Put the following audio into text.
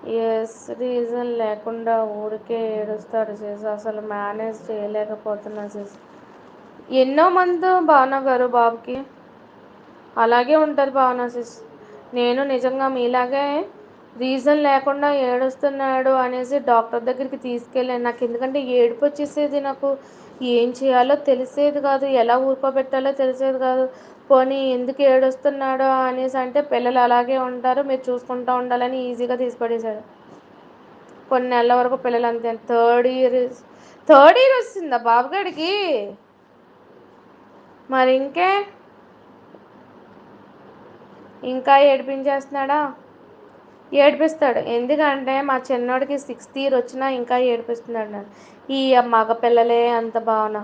Yes. Reason లేకుండా ఊరికే ఏడుస్తాడు సిస్. అసలు మేనేజ్ చేయలేకపోతున్నా సిస్. ఎన్నో మంత్ భావన గారు బాబుకి? అలాగే ఉంటది భావన సిస్. నేను నిజంగా మీలాగే రీజన్ లేకుండా ఏడుస్తున్నాడు అనేసి డాక్టర్ దగ్గరికి తీసుకెళ్ళాను. నాకెందుకంటే ఏడుపొచ్చేసేది నాకు. ఏం చేయాలో తెలిసేది కాదు. ఎలా ఊరుకోబెట్టాలో తెలిసేది కాదు. పోనీ ఎందుకు ఏడుస్తున్నాడో అనేసి అంటే పిల్లలు అలాగే ఉంటారు. మీరు చూసుకుంటా ఉండాలని ఈజీగా తీసి పడేశాడు. కొన్ని నెలల వరకు పిల్లలు అంతే. థర్డ్ ఇయర్ వచ్చిందా బాబుగాడికి? మరి ఇంకే ఇంకా ఏడిపించేస్తున్నాడా? ఏడిపిస్తాడు. ఎందుకంటే మా చిన్నోడికి 6th ఇయర్ వచ్చినా ఇంకా ఏడిపిస్తున్నాడు నన్ను. ఈ మగ పిల్లలే అంత భావన.